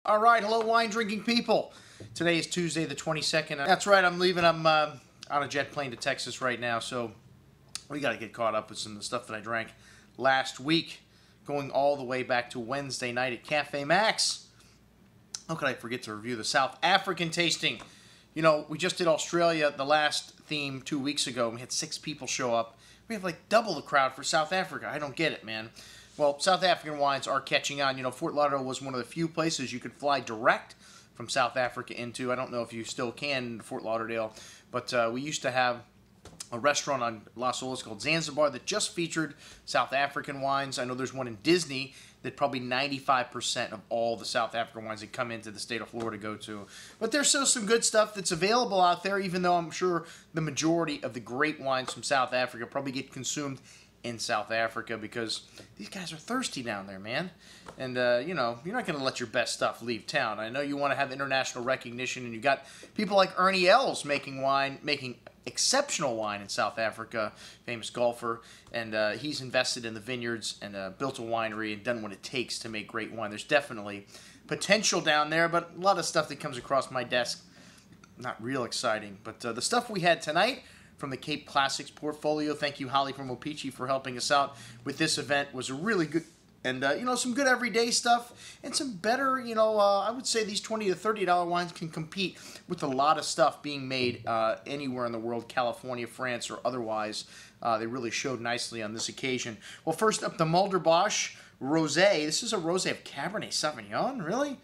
All right, hello, wine-drinking people. Today is Tuesday, the 22nd. That's right, I'm leaving. I'm on a jet plane to Texas right now, so we got to get caught up with some of the stuff that I drank last week, going all the way back to Wednesday night at Cafe Max. How could I forget to review the South African tasting? You know, we just did Australia, the last theme, 2 weeks ago. We had 6 people show up. We have like double the crowd for South Africa. I don't get it, man. Well, South African wines are catching on. You know, Fort Lauderdale was one of the few places you could fly direct from South Africa into. I don't know if you still can in Fort Lauderdale, but we used to have a restaurant on Las Olas called Zanzibar that just featured South African wines. I know there's one in Disney that probably 95% of all the South African wines that come into the state of Florida go to. But there's still some good stuff that's available out there, even though I'm sure the majority of the great wines from South Africa probably get consumed in South Africa because these guys are thirsty down there, man. And, you know, you're not going to let your best stuff leave town. I know you want to have international recognition, and you got people like Ernie Els making wine, making exceptional wine in South Africa, famous golfer, and he's invested in the vineyards and built a winery and done what it takes to make great wine. There's definitely potential down there, but a lot of stuff that comes across my desk, not real exciting. But the stuff we had tonight from the Cape Classics portfolio, thank you, Holly from Opeachy, for helping us out with this event, was a really good, and, you know, some good everyday stuff, and some better, you know, I would say these $20 to $30 wines can compete with a lot of stuff being made anywhere in the world, California, France, or otherwise. They really showed nicely on this occasion. Well, first up, the Mulderbosch Rosé. This is a rosé of Cabernet Sauvignon, really?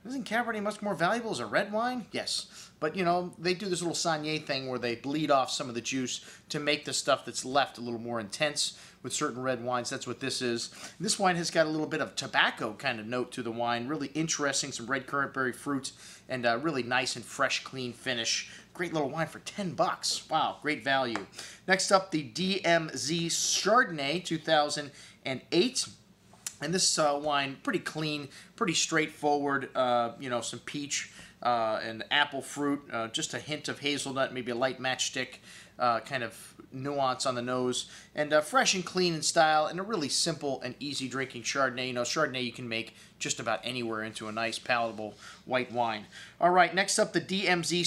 Isn't Cabernet much more valuable as a red wine? Yes. But, you know, they do this little Saignée thing where they bleed off some of the juice to make the stuff that's left a little more intense with certain red wines. That's what this is. This wine has got a little bit of tobacco kind of note to the wine. Really interesting, some red currantberry fruit, and really nice and fresh, clean finish. Great little wine for $10. Wow, great value. Next up, the DMZ Chardonnay 2008. And this wine, pretty clean, pretty straightforward, you know, some peach and apple fruit, just a hint of hazelnut, maybe a light matchstick kind of nuance on the nose, and fresh and clean in style, and a really simple and easy drinking Chardonnay. You know, Chardonnay you can make just about anywhere into a nice, palatable white wine. All right, next up, the DMZ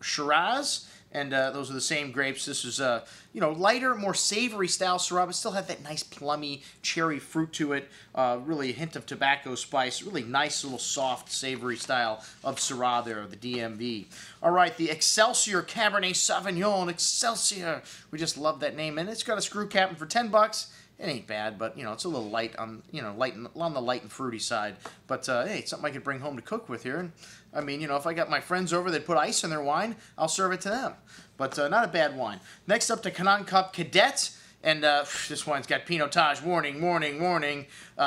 Shiraz. And those are the same grapes. This is a, you know, lighter, more savory style Syrah, but still have that nice plummy cherry fruit to it. Really a hint of tobacco spice. Really nice little soft, savory style of Syrah there, the DMV. All right, the Excelsior Cabernet Sauvignon. Excelsior. We just love that name. And it's got a screw cap, and for $10, it ain't bad, but, you know, it's a little light on, you know, on the light and fruity side. But, hey, it's something I could bring home to cook with here. And, I mean, you know, if I got my friends over that put ice in their wine, I'll serve it to them. But not a bad wine. Next up, the Kanaan Cup Cadet. And this wine's got Pinotage. Warning, warning, warning. We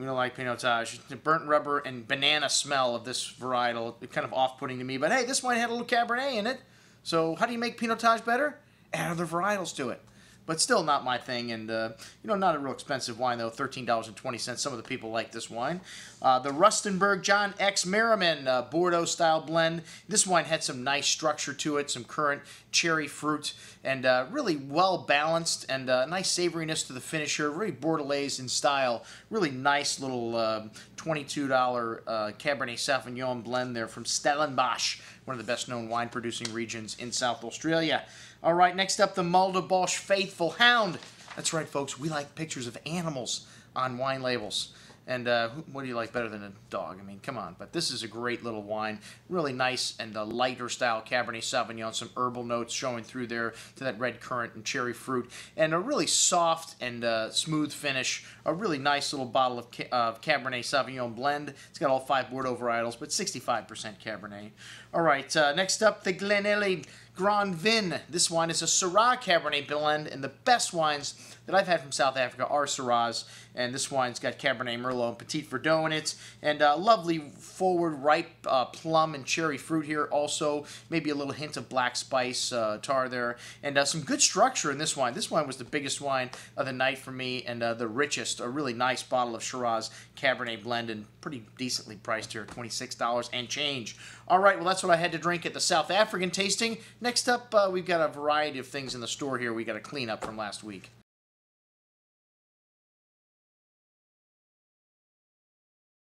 don't like Pinotage. The burnt rubber and banana smell of this varietal, kind of off-putting to me. But, hey, this wine had a little Cabernet in it. So how do you make Pinotage better? Add other varietals to it. But still not my thing, and, you know, not a real expensive wine, though, $13.20. Some of the people like this wine. The Rustenburg John X. Merriman Bordeaux-style blend. This wine had some nice structure to it, some currant cherry fruit, and really well-balanced, and nice savoriness to the finish here. Really Bordelaise in style. Really nice little $22 Cabernet Sauvignon blend there from Stellenbosch, one of the best-known wine-producing regions in South Australia. All right, next up, the Mulderbosch Faithful Hound. That's right, folks. We like pictures of animals on wine labels. And what do you like better than a dog? I mean, come on. But this is a great little wine. Really nice and lighter style Cabernet Sauvignon. Some herbal notes showing through there to that red currant and cherry fruit. And a really soft and smooth finish. A really nice little bottle of Cabernet Sauvignon blend. It's got all 5 Bordeaux varietals, but 65% Cabernet. All right, next up, the Glen La Grande VIN. This wine is a Syrah Cabernet blend, and the best wines that I've had from South Africa are Syrahs. And this wine's got Cabernet Merlot and Petit Verdot in it, and lovely forward ripe plum and cherry fruit here. Also, maybe a little hint of black spice tar there, and some good structure in this wine. This wine was the biggest wine of the night for me, and the richest. A really nice bottle of Shiraz Cabernet blend, and pretty decently priced here, $26 and change. All right, well, that's what I had to drink at the South African tasting. Next up, we've got a variety of things in the store here we got to clean up from last week.